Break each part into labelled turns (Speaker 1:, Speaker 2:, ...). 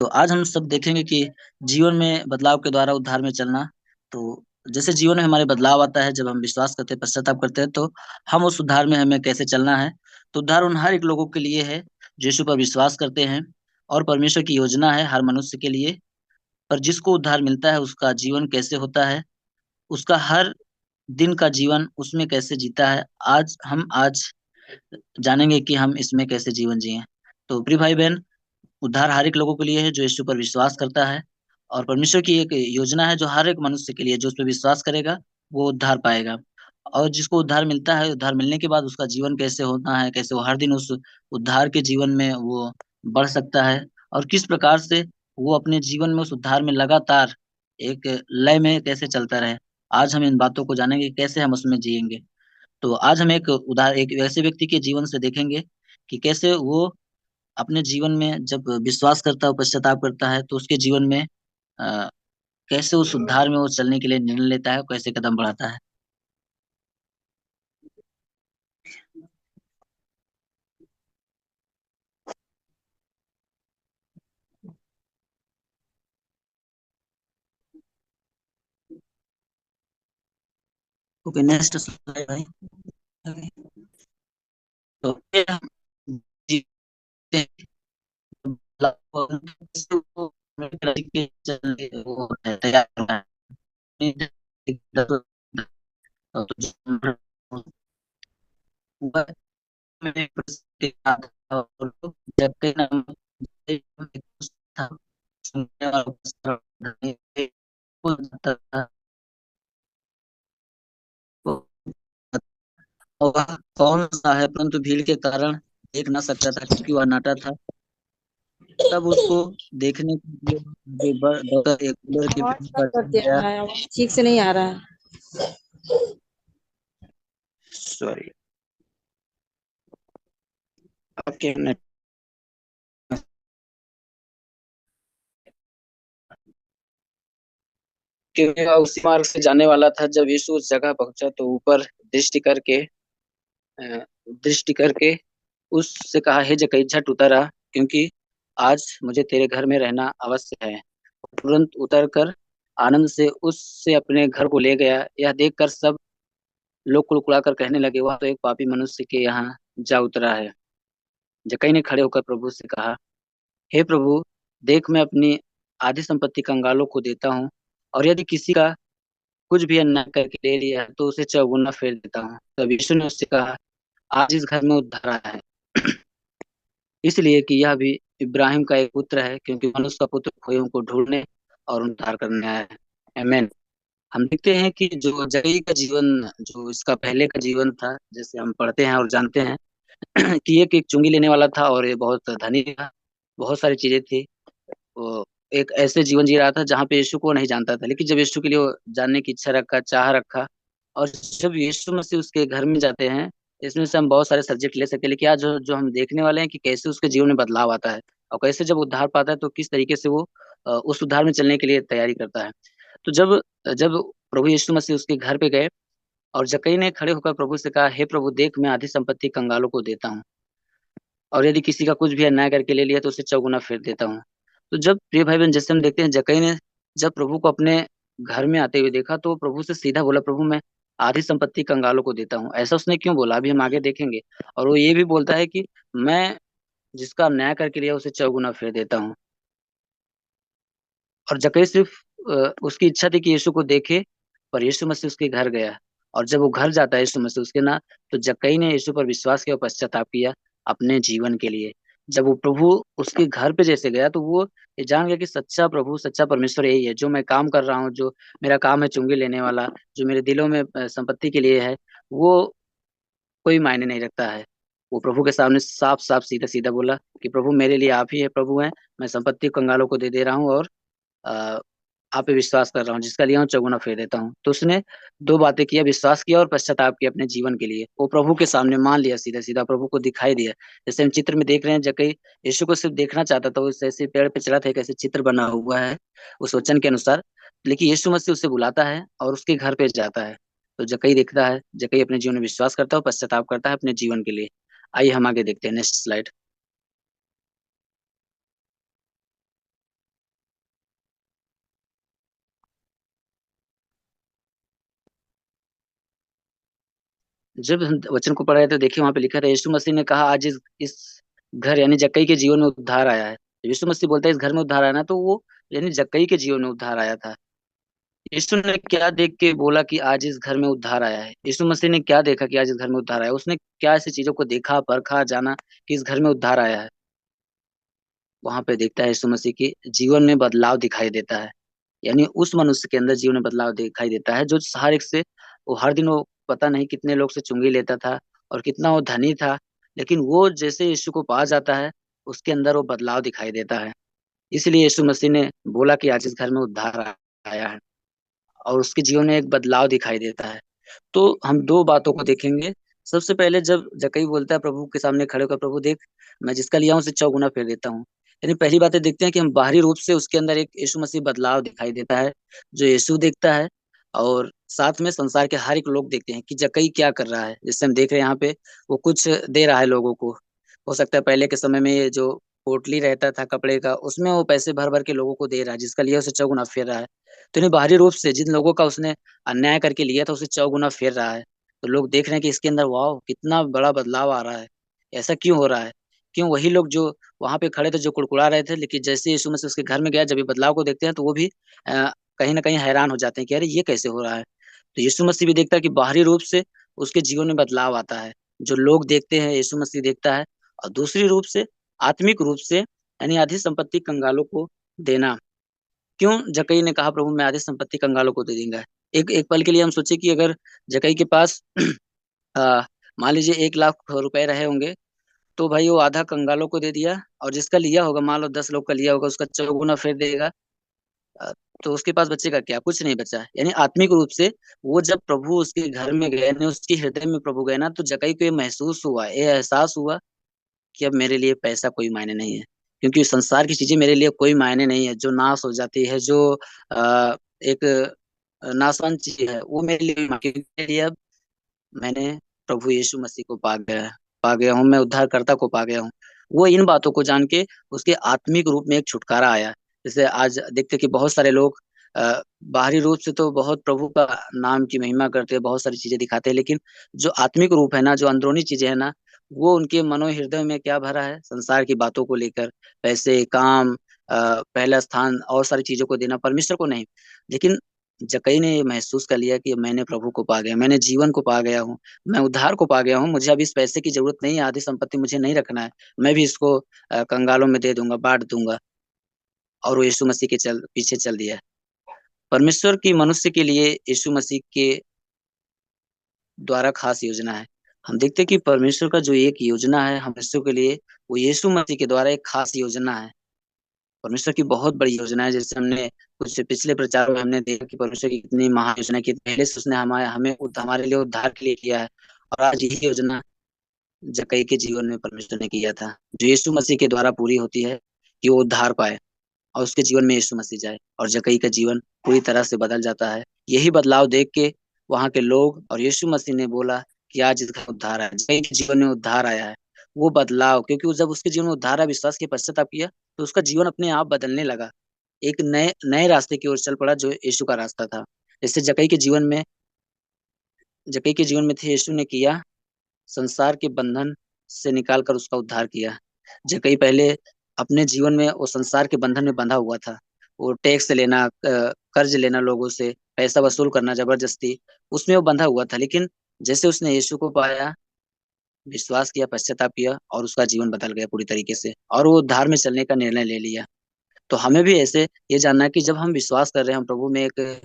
Speaker 1: तो आज हम सब देखेंगे कि जीवन में बदलाव के द्वारा उद्धार में चलना। तो जैसे जीवन में हमारे बदलाव आता है, जब हम विश्वास करते हैं, पश्चाताप करते हैं, तो हम उस उद्धार में हमें कैसे चलना है। तो उद्धार उन हर एक लोगों के लिए है जो यीशु पर विश्वास करते हैं, और परमेश्वर की योजना है हर मनुष्य के लिए। पर जिसको उद्धार मिलता है उसका जीवन कैसे होता है, उसका हर दिन का जीवन उसमें कैसे जीता है, आज जानेंगे कि हम इसमें कैसे जीवन जिए। तो प्रिय भाई बहन, उद्धार हर एक लोगों के लिए है जो यीशु पर विश्वास करता है, और परमेश्वर की एक योजना है जो हर एक मनुष्य के लिए, जो उस पर विश्वास करेगा वो उद्धार पाएगा। और जिसको उद्धार मिलता है, उद्धार मिलने के बाद उसका जीवन कैसे होना है, कैसे वो हर दिन उस उद्धार के जीवन में वो बढ़ सकता है, और किस प्रकार से वो अपने जीवन में उस उद्धार में लगातार एक लय में कैसे चलता रहे। आज हम इन बातों को जानेंगे, कैसे हम उसमें जिएंगे। तो आज हम एक ऐसे व्यक्ति के जीवन से देखेंगे कि कैसे वो अपने जीवन में जब विश्वास करता है, पश्चाताप करता है, तो उसके जीवन में अ, कैसे उस उद्धार में वो चलने के लिए निर्णय लेता है, कैसे कदम बढ़ाता है। ओके, नेक्स्ट स्लाइड भाई। तो फिर हम जीते हैं, वो के चलने वो तैयार होना है। जब कहीं ना था, सुनने वाला था, और वह कौन सा है, परंतु भीड़ के कारण देख ना सकता था क्योंकि वह नाटा था। तब उसको देखने के लिए आगे बढ़कर एक कूलर के
Speaker 2: आवाज
Speaker 1: पेड़
Speaker 2: कट
Speaker 1: पर
Speaker 2: कट
Speaker 1: चढ़
Speaker 2: के आ
Speaker 1: गया।
Speaker 2: रहा है, ठीक से नहीं आ रहा है।
Speaker 1: सॉरी, आपके नेट, क्योंकि वह उसी मार्ग से जाने वाला था। जब यीशु उस जगह पहुंचा तो ऊपर दृष्टि करके दृष्टि करके उससे कहा, हे जक्कई, झट उतर आ, क्योंकि आज मुझे तेरे घर में रहना अवश्य है। तुरंत उतर कर आनंद से उससे अपने घर को ले गया। यह देखकर सब लोग कुड़कुड़ाकर कहने लगे, वह तो एक पापी मनुष्य के यहाँ जा उतरा है। जक्कई ने खड़े होकर प्रभु से कहा, हे प्रभु, देख, मैं अपनी आधी संपत्ति कंगालों को देता हूँ, और यदि किसी का कुछ भी अन्याय करके ले लिया है तो उसे चौगुना फेर देता हूँ। तब यीशु ने उससे कहा, आज इस घर में उद्धार आया है, इसलिए कि यह भी इब्राहिम का एक पुत्र है, क्योंकि मनुष्य का पुत्र खोयों को ढूंढने और उद्धार करने आया है। आमीन। हम देखते हैं कि जो जगई का जीवन, जो इसका पहले का जीवन था, जैसे हम पढ़ते हैं और जानते हैं कि ये एक चुंगी लेने वाला था और ये बहुत धनी था, बहुत सारी चीजें थी। वो एक ऐसे जीवन जी रहा था जहाँ पे यीशु को नहीं जानता था, लेकिन जब यीशु के लिए वो जानने की इच्छा रखा, चाह रखा, और जब यीशु मसीह उसके घर में जाते हैं, इसमें से हम बहुत सारे सब्जेक्ट ले सकते हैं, लेकिन आज जो हम देखने वाले हैं कि कैसे उसके जीवन में बदलाव आता है, और कैसे जब उद्धार पाता है तो किस तरीके से वो उस उद्धार में चलने के लिए तैयारी करता है। तो जब जब प्रभु यीशु मसीह उसके घर पे गए, और जक्कई ने खड़े होकर प्रभु से कहा, हे प्रभु, देख, मैं आधी संपत्ति कंगालों को देता हूँ, और यदि किसी का कुछ भी अन्याय करके ले लिया तो उसे चौगुना फेर देता हूँ। तो जब प्रिय भाई बहन, जैसे हम देखते हैं, जक्कई ने जब प्रभु को अपने घर में आते हुए देखा तो वो प्रभु से सीधा बोला, प्रभु, मैं आधी संपत्ति कंगालों को देता हूँ। ऐसा उसने क्यों बोला, अभी हम आगे देखेंगे। और वो ये भी बोलता है कि मैं जिसका अन्याय करके लिया उसे चौगुना फेर देता हूँ। और जक्कई सिर्फ उसकी इच्छा थी कि यीशु को देखे, पर यीशु मसीह उसके घर गया। और जब वो घर जाता है यीशु मसीह उसके ना, तो जक्कई ने यीशु पर विश्वास किया और पश्चाताप किया अपने जीवन के लिए। जब वो प्रभु उसके घर पे जैसे गया तो वो ये जान गया कि सच्चा प्रभु, सच्चा परमेश्वर यही है, जो मैं काम कर रहा हूँ, जो मेरा काम है चुंगी लेने वाला, जो मेरे दिलों में संपत्ति के लिए है, वो कोई मायने नहीं रखता है। वो प्रभु के सामने साफ साफ सीधा सीधा बोला कि प्रभु, मेरे लिए आप ही है प्रभु हैं, मैं संपत्ति कंगालों को दे दे रहा हूँ, और अ, आप पे विश्वास कर रहा हूँ, जिसका लिया हूँ चौगुना फेर देता हूँ। तो उसने दो बातें किया, विश्वास किया और पश्चाताप किया अपने जीवन के लिए। वो प्रभु के सामने मान लिया, सीधा सीधा प्रभु को दिखाई दिया। जैसे हम चित्र में देख रहे हैं, जकई यीशु को सिर्फ देखना चाहता था, वो ऐसे पेड़ पे चढ़ा था, एक ऐसे चित्र बना हुआ है उस वचन के अनुसार। लेकिन यीशु मसीह उसे बुलाता है और उसके घर पे जाता है। तो जकई देखता है, जकई अपने जीवन में विश्वास करता है, पश्चाताप करता है अपने जीवन के लिए। आइए हम आगे देखते हैं, नेक्स्ट स्लाइड। जब हम वचन को पढ़ रहे थे, देखिए वहां पे लिखा था, यीशु मसीह ने कहा आज इस घर यानी जक्कई के जीवन में उद्धार आया है। यीशु मसीह बोलता है इस घर में उद्धार आया ना, तो वो यानी जक्कई के जीवन में उद्धार आया था। यीशु ने क्या देख के बोला कि आज इस घर में उद्धार आया है? यीशु मसीह ने क्या देखा कि आज इस घर में उद्धार आया है? उसने क्या ऐसी चीजों को देखा, परखा, जाना कि इस घर में उद्धार आया है? वहां पे देखता है यीशु मसीह के जीवन में बदलाव दिखाई देता है। यानी उस मनुष्य के अंदर जीवन में बदलाव दिखाई देता है जो हर एक से, वो हर दिन वो पता नहीं कितने लोग से चुंगी लेता था और कितना वो धनी था, लेकिन वो जैसे यीशु को पा जाता है, उसके अंदर वो बदलाव दिखाई देता है। इसलिए यीशु मसीह ने बोला कि आज इस घर में उद्धार आया है, और उसके जीवन में एक बदलाव दिखाई देता है। तो हम दो बातों को देखेंगे। सबसे पहले जब जक्कई बोलता है प्रभु के सामने खड़े होकर, प्रभु देख, मैं जिसका लिया हूँ उसे चौगुना फेर देता हूँ। यानी पहली बात है, देखते हैं कि हम बाहरी रूप से उसके अंदर एक यीशु मसीह बदलाव दिखाई देता है जो यीशु देखता है, और साथ में संसार के हर एक लोग देखते हैं कि जक्कई क्या कर रहा है। जैसे हम देख रहे हैं यहाँ पे, वो कुछ दे रहा है लोगों को। हो सकता है पहले के समय में ये जो पोटली रहता था कपड़े का, उसमें वो पैसे भर भर के लोगों को दे रहा है, जिसका लिया उसे चौगुना फेर रहा है। तो इन्हें बाहरी रूप से जिन लोगों का उसने अन्याय करके लिया था, उसे चौगुना फेर रहा है। तो लोग देख रहे हैं कि इसके अंदर वाह कितना बड़ा बदलाव आ रहा है, ऐसा क्यों हो रहा है? क्यों वही लोग जो वहां पे खड़े थे जो कुड़कुड़ा रहे थे, लेकिन जैसे यीशु मसीह उसके घर में गया, जब ये बदलाव को देखते हैं तो वो भी कहीं ना कहीं हैरान हो जाते हैं कि अरे ये कैसे हो रहा है। तो यीशु मसीह भी देखता है कि बाहरी रूप से उसके जीवन में बदलाव आता है, जो लोग देखते हैं यीशु मसीह देखता है। और दूसरी रूप से, आत्मिक रूप से, यानी आधी संपत्ति कंगालों को देना। क्यों जक्कई ने कहा प्रभु मैं आधी संपत्ति कंगालों को दे दूंगा? एक एक पल के लिए हम सोचे कि अगर जक्कई के पास आ, मान लीजिए 1 लाख रुपए रहे होंगे, तो भाई वो आधा कंगालों को दे दिया, और जिसका लिया होगा, मान लो 10 लोग का लिया होगा, उसका चौगुना फेर देगा। अ, तो उसके पास बचेगा क्या? कुछ नहीं बचा। यानी आत्मिक रूप से वो जब प्रभु उसके घर में गए ना, उसके हृदय में प्रभु गए ना, तो जक्कई को ये महसूस हुआ, ये एहसास हुआ कि अब मेरे लिए पैसा कोई मायने नहीं है, क्योंकि संसार की चीजें मेरे लिए कोई मायने नहीं है, जो नाश हो जाती है, जो एक नाशवान चीज है, वो मेरे लिए क्योंकि मेरे लिए अब मैंने प्रभु यीशु मसीह को पा गया हूँ, मैं उद्धारकर्ता को पा गया हूँ। वो इन बातों को जान के उसके आत्मिक रूप में एक छुटकारा आया। जैसे आज देखते कि बहुत सारे लोग बाहरी रूप से तो बहुत प्रभु का नाम की महिमा करते हैं, बहुत सारी चीजें दिखाते हैं, लेकिन जो आत्मिक रूप है ना, जो अंदरूनी चीजें है ना, वो उनके मनोहृदय में क्या भरा है? संसार की बातों को लेकर, पैसे, काम, पहला स्थान और सारी चीजों को देना, परमेश्वर को नहीं। लेकिन जक्कई ने ये महसूस कर लिया कि मैंने प्रभु को पा गया, मैंने जीवन को पा गया हूँ, मैं उद्धार को पा गया हूँ, मुझे अब इस पैसे की जरूरत नहीं है, आधी संपत्ति मुझे नहीं रखना है, मैं भी इसको कंगालों में दे दूंगा, बांट दूंगा। और वो यीशु मसीह के पीछे चल दिया। परमेश्वर की मनुष्य के लिए यीशु मसीह के द्वारा खास योजना है। हम देखते हैं कि परमेश्वर का जो एक योजना है हम मनुष्यों के लिए, वो यीशु मसीह के द्वारा एक खास योजना है। परमेश्वर की बहुत बड़ी योजना है। जैसे हमने कुछ पिछले प्रचार में हमने देखा कि परमेश्वर की कितनी महान योजना है, कि पहले से उसने हमारे लिए उद्धार के लिए किया है। और आज यही योजना जक्कई के जीवन में परमेश्वर ने किया था, जो यीशु मसीह के द्वारा पूरी होती है, कि वो उद्धार पाए और उसके जीवन में यीशु मसीह जाए, और जक्कई का जीवन पूरी तरह से बदल जाता है। यही बदलाव देख के वहां के लोग और यीशु मसीह ने बोला कि आज इसका उद्धार आया, जक्कई के जीवन में उद्धार आया है। वो बदलाव, क्योंकि वो जब उसके जीवन में उद्धार आया, विश्वास के पश्चाताप किया, तो उसका जीवन अपने आप बदलने लगा। एक नए नए रास्ते की ओर चल पड़ा, जो यीशु का रास्ता था। जैसे जक्कई के जीवन में थे, यीशु ने किया, संसार के बंधन से निकाल कर उसका उद्धार किया। जक्कई पहले अपने जीवन में वो संसार के बंधन में बंधा हुआ था। वो टैक्स लेना, कर्ज लेना, लोगों से पैसा वसूल करना जबरदस्ती, उसमें वो बंधा हुआ था। लेकिन जैसे उसने यीशु को पाया, विश्वास किया, पश्चाताप किया, और उसका जीवन बदल गया पूरी तरीके से, और वो उद्धार में चलने का निर्णय ले लिया। तो हमें भी ऐसे ये जानना है कि जब हम विश्वास कर रहे हैं, हम प्रभु में एक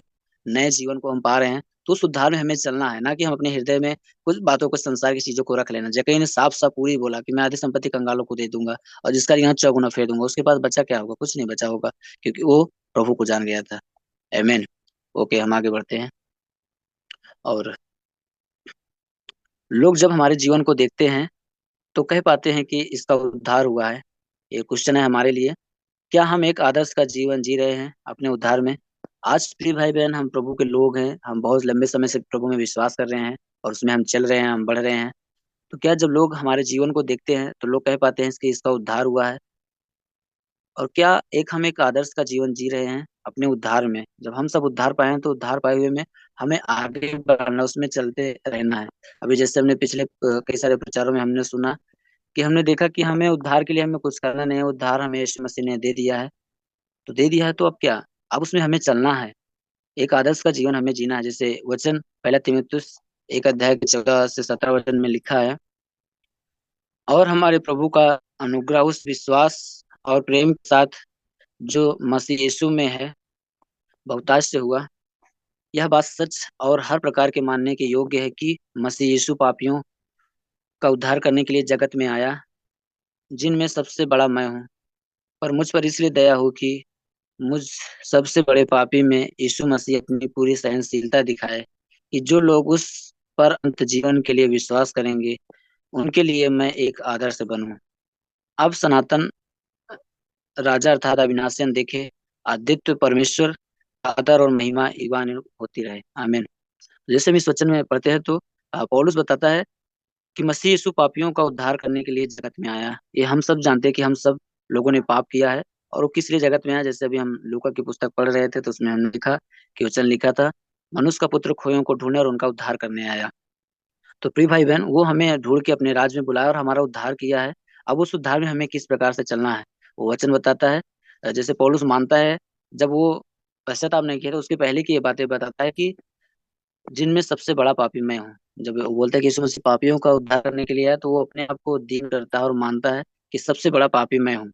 Speaker 1: नए जीवन को हम पा रहे हैं, तो उस उद्धार में हमें चलना है, ना कि हम अपने हृदय में कुछ बातों को, संसार की चीजों को रख लेना। जैसे ने साफ साफ पूरी बोला कि मैं आधी संपत्ति कंगालों को दे दूंगा, और जिसका यहाँ चौगुना फेर दूंगा, उसके पास बचा क्या होगा? कुछ नहीं बचा होगा, क्योंकि वो प्रभु को जान गया था। आमीन। ओके, हम आगे बढ़ते हैं। और लोग जब हमारे जीवन को देखते हैं, तो कह पाते हैं कि इसका उद्धार हुआ है। ये क्वेश्चन है हमारे लिए, क्या हम एक आदर्श का जीवन जी रहे हैं अपने उद्धार में? आज प्रिय भाई बहन, हम प्रभु के लोग हैं, हम बहुत लंबे समय से प्रभु में विश्वास कर रहे हैं, और उसमें हम चल रहे हैं, हम बढ़ रहे हैं। तो क्या जब लोग हमारे जीवन को देखते हैं, तो लोग कह पाते हैं कि इसका उद्धार हुआ है? और क्या एक हम एक आदर्श का जीवन जी रहे हैं अपने उद्धार में। जब हम सब उद्धार पाए हैं तो उद्धार पाए हुए में हमें आगे बढ़ना, उसमें चलते रहना है। अभी जैसे हमने पिछले कई सारे प्रचारों में हमने सुना कि हमने देखा कि हमें उद्धार के लिए हमें कुछ करना नहीं है, उद्धार हमें यीशु मसीह ने दे दिया है। तो दे दिया है तो अब क्या, अब उसमें हमें चलना है। एक आदर्श का जीवन हमें जीना है, जैसे वचन पहला तीमुथियुस 1 अध्याय के 14 से 17 वचन में लिखा है। और हमारे प्रभु का अनुग्रह उस विश्वास और प्रेम के साथ जो मसीह यीशु में है बहुतायत से हुआ। यह बात सच और हर प्रकार के मानने के योग्य है कि मसीह यीशु पापियों का उद्धार करने के लिए जगत में आया, जिनमें सबसे बड़ा मैं हूँ। पर मुझ पर इसलिए दया हो कि मुझ सबसे बड़े पापी में यीशु मसीह अपनी पूरी सहनशीलता दिखाए, कि जो लोग उस पर अंत जीवन के लिए विश्वास करेंगे उनके लिए मैं एक आदर्श बनूं। अब सनातन राजा अर्थात अविनाशी देखे आदित्य परमेश्वर आदर और महिमा ईवान होती रहे, आमीन। जैसे हम इस वचन में पढ़ते हैं तो पौलुस बताता है कि मसीह यीशु पापियों का उद्धार करने के लिए जगत में आया। ये हम सब जानते हैं कि हम सब लोगों ने पाप किया है, और वो किस लिए जगत में आया। जैसे अभी हम लूका की पुस्तक पढ़ रहे थे तो उसमें हमने लिखा कि वचन लिखा था, मनुष्य का पुत्र खोयों को ढूंढे और उनका उद्धार करने आया। तो प्रिय भाई बहन, वो हमें ढूंढ के अपने राज में बुलाया और हमारा उद्धार किया है। अब उस उद्धार में हमें किस प्रकार से चलना है वो वचन बताता है। जैसे पौलुस मानता है, जब वो पश्चाताप नहीं किया तो उसके पहले की ये बातें बताता है कि जिनमें सबसे बड़ा पापी मैं हूँ। जब वो बोलता है कि यीशु मसीह पापियों का उद्धार करने के लिए आया, तो वो अपने आप को दीन करता है और मानता है कि सबसे बड़ा पापी मैं हूँ।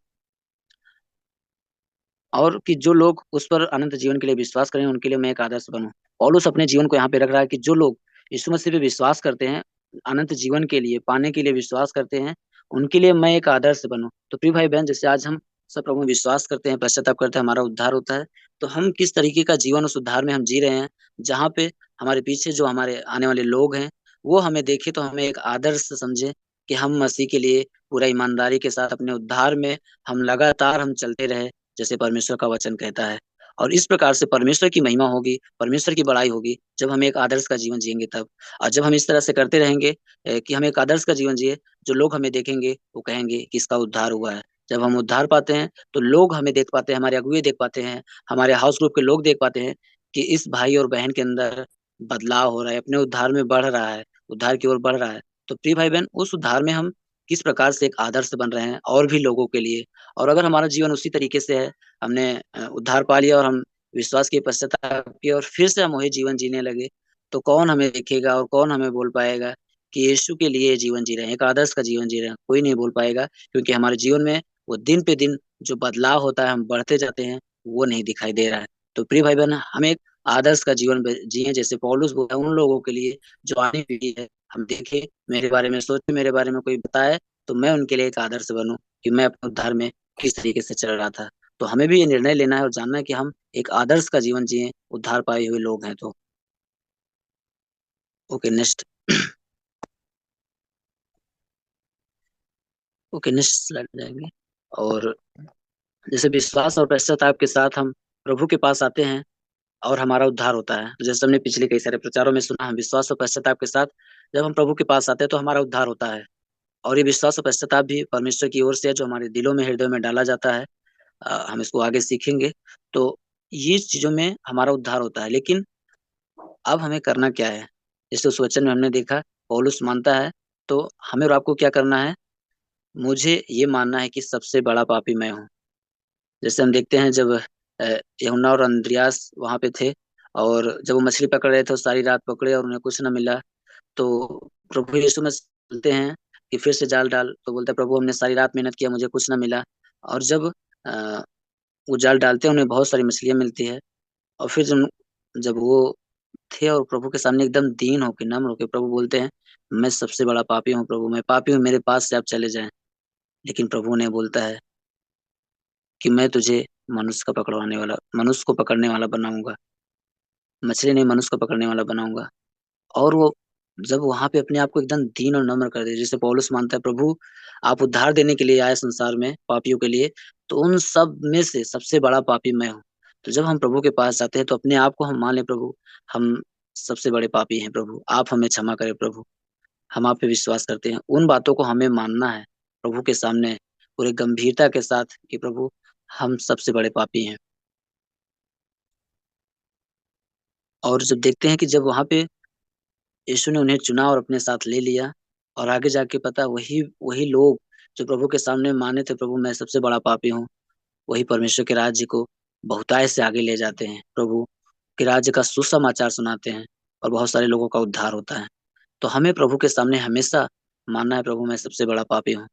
Speaker 1: और कि जो लोग उस पर अनंत जीवन के लिए विश्वास करें उनके लिए मैं एक आदर्श बनूं। पौलुस अपने जीवन को यहाँ पे रख रहा है कि जो लोग यीशु मसीह पे विश्वास करते हैं, अनंत जीवन के लिए पाने के लिए विश्वास करते हैं, उनके लिए मैं एक आदर्श बनूं। तो प्रिय भाई बहन, जैसे आज हम सब प्रभु में विश्वास करते हैं, पश्चाताप करते हैं, हमारा उद्धार होता है, तो हम किस तरीके का जीवन उस उद्धार में हम जी रहे हैं, जहाँ पे हमारे पीछे जो हमारे आने वाले लोग हैं वो हमें देखे तो हमें एक आदर्श समझे कि हम मसीह के लिए पूरा ईमानदारी के साथ अपने उद्धार में हम लगातार हम चलते रहे, जैसे परमेश्वर का वचन कहता है। और इस प्रकार से परमेश्वर की महिमा होगी, परमेश्वर की बड़ाई होगी, जब हम एक आदर्श का जीवन जिएंगे तब। और जब हम इस तरह से करते रहेंगे कि हम एक आदर्श का जीवन जिए, जो लोग हमें देखेंगे वो कहेंगे कि इसका उद्धार हुआ है। जब हम उद्धार पाते हैं तो लोग हमें देख पाते हैं, हमारे अगुए देख पाते हैं, हमारे हाउस ग्रुप के लोग देख पाते हैं कि इस भाई और बहन के अंदर बदलाव हो रहा है, अपने उद्धार में बढ़ रहा है, उद्धार की ओर बढ़ रहा है। तो प्रिय भाई बहन, उस उद्धार में हम किस प्रकार से एक आदर्श बन रहे हैं और भी लोगों के लिए। और अगर हमारा जीवन उसी तरीके से है, हमने उद्धार पा लिया और हम विश्वास के पश्चाताप किए और फिर से हम वही जीवन जीने लगे, तो कौन हमें देखेगा और कौन हमें बोल पाएगा कि यीशु के लिए जीवन जी रहे हैं, एक आदर्श का जीवन जी रहे हैं। कोई नहीं बोल पाएगा, क्योंकि हमारे जीवन में वो दिन पे दिन जो बदलाव होता है, हम बढ़ते जाते हैं, वो नहीं दिखाई दे रहा है। तो प्रिय भाई बहन, हम एक आदर्श का जीवन जिए, जैसे पौलुस बोला उन लोगों के लिए जो आने पीढ़ी है, हम देखे मेरे बारे में सोचे, मेरे बारे में कोई बताए, तो मैं उनके लिए एक आदर्श बनूं कि मैं अपने उद्धार में किस तरीके से चल रहा था। तो हमें भी ये निर्णय लेना है और जानना है कि हम एक आदर्श का जीवन जिए, उद्धार पाए हुए लोग हैं तो। Okay next. Okay next slide जाएंगे। और जैसे विश्वास और पश्चाताप के साथ हम प्रभु के पास आते हैं और हमारा उद्धार होता है। तो जैसे हमने पिछले कई सारे प्रचारों में सुना, हम विश्वास और पश्चाताप के साथ जब हम प्रभु के पास आते हैं तो हमारा उद्धार होता है। और ये विश्वास और पश्चाताप भी परमेश्वर की ओर से है, जो हमारे दिलों में, हृदय में डाला जाता है। हम इसको आगे सीखेंगे। तो ये चीजों में हमारा उद्धार होता है। लेकिन अब हमें करना क्या है, जैसे उस वचन में हमने देखा पौलुस मानता है, तो हमें और आपको क्या करना है। मुझे ये मानना है कि सबसे बड़ा पापी मैं हूँ। जैसे हम देखते हैं जब यूहन्ना और अंद्रयास वहां पे थे, और जब वो मछली पकड़ रहे थे, वो सारी रात पकड़े और उन्हें कुछ ना मिला। तो प्रभु यीशु मसीह बोलते हैं कि फिर से जाल डाल, तो बोलते हैं प्रभु हमने सारी रात मेहनत किया, मुझे कुछ ना मिला। और जब अ, वो जाल डालते हैं, उन्हें बहुत सारी मछलियां मिलती है। और फिर जब जब वो थे और प्रभु के सामने एकदम दीन होके, नम्र होके प्रभु बोलते हैं, मैं सबसे बड़ा पापी हूँ प्रभु, मैं पापी हूँ, मेरे पास से आप चले जाएं। लेकिन प्रभु ने बोलता है कि मैं तुझे मनुष्य को पकड़ने वाला बनाऊंगा, मछली नहीं मनुष्य को पकड़ने वाला बनाऊंगा। और वो जब वहां पे अपने आप को एकदम दीन और नम्र कर दे, जैसे पौलुस मानता है प्रभु आप उद्धार देने के लिए आए संसार में पापियों के लिए, तो उन सब में से सबसे बड़ा पापी मैं हूँ। तो जब हम प्रभु के पास जाते हैं तो अपने आप को हम मान ले, प्रभु हम सबसे बड़े पापी हैं, प्रभु आप हमें क्षमा करें, प्रभु हम आप पे विश्वास करते हैं। उन बातों को हमें मानना है प्रभु के सामने पूरे गंभीरता के साथ कि प्रभु हम सबसे बड़े पापी हैं। और जब देखते हैं कि जब वहां पे यीशु ने उन्हें चुना और अपने साथ ले लिया, और आगे जाके पता वही वही लोग जो प्रभु के सामने माने थे, प्रभु मैं सबसे बड़ा पापी हूँ, वही परमेश्वर के राज्य को बहुतायत से आगे ले जाते हैं, प्रभु के राज्य का सुसमाचार सुनाते हैं, और बहुत सारे लोगों का उद्धार होता है। तो हमें प्रभु के सामने हमेशा मानना है, प्रभु मैं सबसे बड़ा पापी हूँ।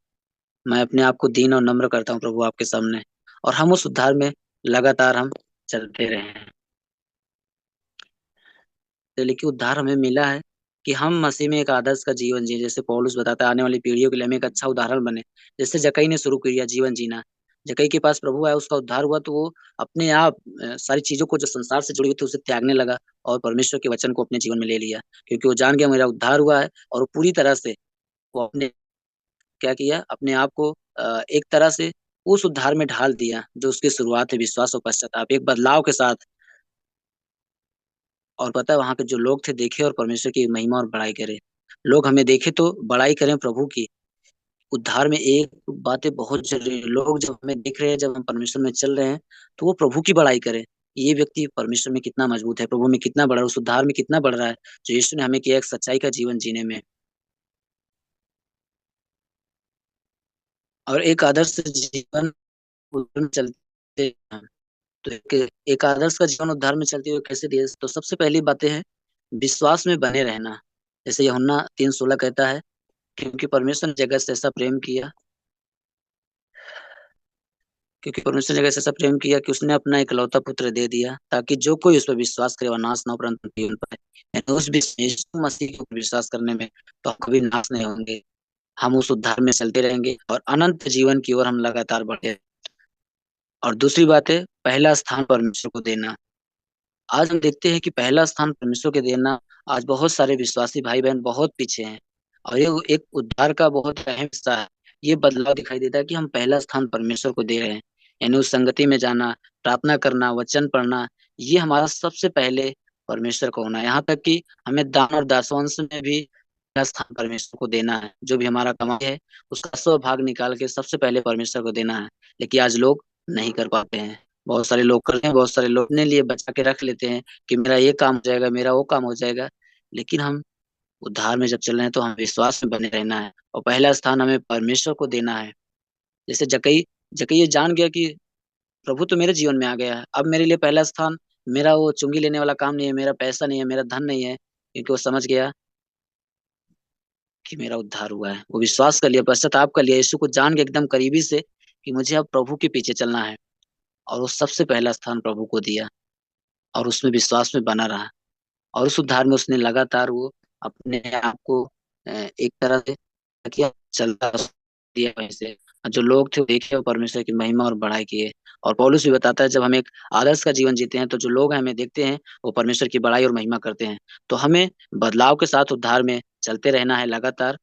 Speaker 1: मैं अपने आप को दीन और नम्र करता हूँ प्रभु आपके सामने, और हम उस उद्धार में लगातार हम चलते रहे हैं। तो लेकिन उद्धार हमें मिला है कि हम मसीह में एक आदर्श का जीवन जिए, जैसे पौलुस बताता है आने वाली पीढ़ियों के लिए हम एक अच्छा उदाहरण बने। जैसे जक्कई ने शुरू किया जीवन जीना, जक्कई के पास प्रभु आया, उसका उद्धार हुआ, तो वो अपने आप सारी चीजों को जो संसार से जुड़ी हुई थी उसे त्यागने लगा, और परमेश्वर के वचन को अपने जीवन में ले लिया, क्योंकि वो जान गया मेरा उद्धार हुआ है। और वो पूरी तरह से वो अपने क्या किया, अपने आप को एक तरह से उस उद्धार में ढाल दिया जो उसकी शुरुआत है, विश्वास और पश्चाताप, एक बदलाव के साथ। और पता है वहां के जो लोग थे देखे और परमेश्वर की महिमा और बड़ाई करे। लोग हमें देखे तो बड़ाई करें प्रभु की। उद्धार में एक बातें बहुत जरूरी है, लोग जब हमें देख रहे हैं, जब हम परमेश्वर में चल रहे हैं, तो वो प्रभु की बड़ाई करें। ये व्यक्ति परमेश्वर में कितना मजबूत है, प्रभु में कितना बढ़ रहा है, उस उद्धार में कितना बढ़ रहा है जो यीशु ने हमें किया एक सच्चाई का जीवन जीने में। और एक आदर्श जीवन उद्धार में चलते हैं। तो एक आदर्श का जीवन उद्धार में चलते हुए कैसे दिए, तो सबसे पहली बातें हैं विश्वास में बने रहना। जैसे यूहन्ना 3:16 कहता है, क्योंकि परमेश्वर ने जगत से ऐसा प्रेम किया क्योंकि परमेश्वर ने जगत से ऐसा प्रेम किया कि उसने अपना इकलौता पुत्र दे दिया, ताकि जो कोई उस पर विश्वास करे वह नाश न हो, परंतु जीवन पाए। यानी उस यीशु मसीह के ऊपर विश्वास करने में तो हम कभी नाश नहीं होंगे, हम उस उद्धार में चलते रहेंगे और अनंत जीवन की ओर हम लगातार बढ़े। और दूसरी बात है पहला स्थान परमेश्वर को देना। आज हम देखते हैं कि पहला स्थान परमेश्वर के देना, आज बहुत सारे विश्वासी भाई बहन बहुत पीछे हैं, और ये एक उद्धार का बहुत अहम हिस्सा है। ये बदलाव दिखाई देता है कि हम पहला स्थान परमेश्वर को दे रहे हैं, यानी उस संगति में जाना, प्रार्थना करना, वचन पढ़ना, ये हमारा सबसे पहले परमेश्वर को होना है। यहाँ तक कि हमें दान और दासवंश में भी पहला स्थान परमेश्वर को देना है, जो भी हमारा कमाई है उसका 100 भाग निकाल के सबसे पहले परमेश्वर को देना है। लेकिन आज लोग नहीं कर पाते हैं। बहुत सारे लोग करते हैं, बहुत सारे लोग अपने लिए बचा के रख लेते हैं कि मेरा ये काम हो जाएगा, मेरा वो काम हो जाएगा। लेकिन हम उद्धार में जब चल रहे हैं तो हमें विश्वास में बने रहना है, और पहला स्थान हमें परमेश्वर को देना है। जैसे जकई जकई ये जान गया कि प्रभु तो मेरे जीवन में आ गया है, अब मेरे लिए पहला स्थान मेरा वो चुंगी लेने वाला काम नहीं है, मेरा पैसा नहीं है, मेरा धन नहीं है, क्योंकि वो समझ गया कि मेरा उद्धार हुआ है। वो विश्वास कर लिया, पश्चाताप कर लिया, यीशु को जान के एकदम करीबी से कि मुझे अब प्रभु के पीछे चलना है, और वो सबसे पहला स्थान प्रभु को दिया, और उसमें विश्वास में बना रहा। और उस उद्धार में उसने लगातार वो अपने आप को एक तरह से किया, चलता दिया वहीं से। और जो लोग थे वो देखे और परमेश्वर की महिमा और बड़ाई किए। और पौलुस भी बताता है जब हम एक आदर्श का जीवन जीते हैं तो जो लोग हैं हमें देखते हैं वो परमेश्वर की बड़ाई और महिमा करते हैं। तो हमें बदलाव के साथ उद्धार में चलते रहना है लगातार।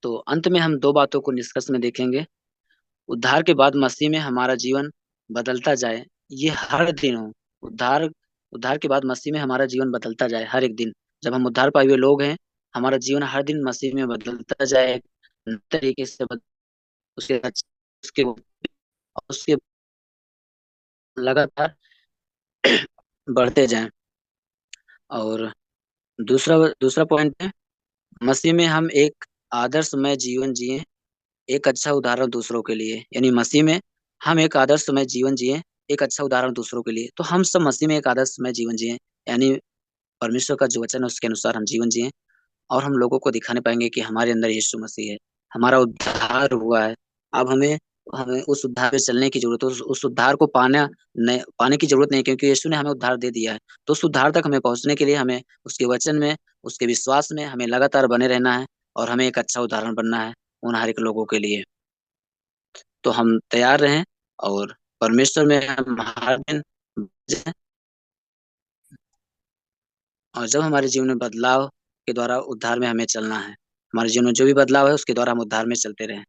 Speaker 1: तो अंत में हम दो बातों को निष्कर्ष में देखेंगे। उद्धार के बाद मसीह में हमारा जीवन बदलता जाए, ये हर दिन हो। उद्धार उद्धार के बाद मसीह में हमारा जीवन बदलता जाए हर एक दिन। जब हम उद्धार पाए हुए लोग हैं, हमारा जीवन हर दिन मसीह में बदलता जाए, नए तरीके से उसके उसके उसके लगातार बढ़ते जाएं। और दूसरा दूसरा पॉइंट है, मसीह में हम एक आदर्शमय जीवन जिए, एक अच्छा उदाहरण दूसरों के लिए। यानी मसीह में हम एक आदर्शमय जीवन जिए, एक अच्छा उदाहरण दूसरों के लिए। तो हम सब मसीह में एक आदर्शमय जीवन जिए, यानी परमेश्वर का जो वचन है उसके अनुसार हम जीवन जिए, और हम लोगों को दिखाने पाएंगे कि हमारे अंदर यीशु मसीह है, हमारा उद्धार हुआ है। अब हमें हमें उस उद्धार पे चलने की जरूरत है, उस उद्धार को पाने की जरूरत नहीं, क्योंकि यीशु ने हमें उद्धार दे दिया है। तो उस उद्धार तक हमें पहुंचने के लिए हमें उसके वचन में, उसके विश्वास में हमें लगातार बने रहना है, और हमें एक अच्छा उदाहरण बनना है उन हर एक लोगों के लिए। तो हम तैयार रहें, और परमेश्वर में हम हर दिन जाएं, और जब हमारे जीवन में बदलाव के द्वारा उद्धार में हमें चलना है, हमारे जीवन में जो भी बदलाव है उसके द्वारा हम उद्धार में चलते रहें।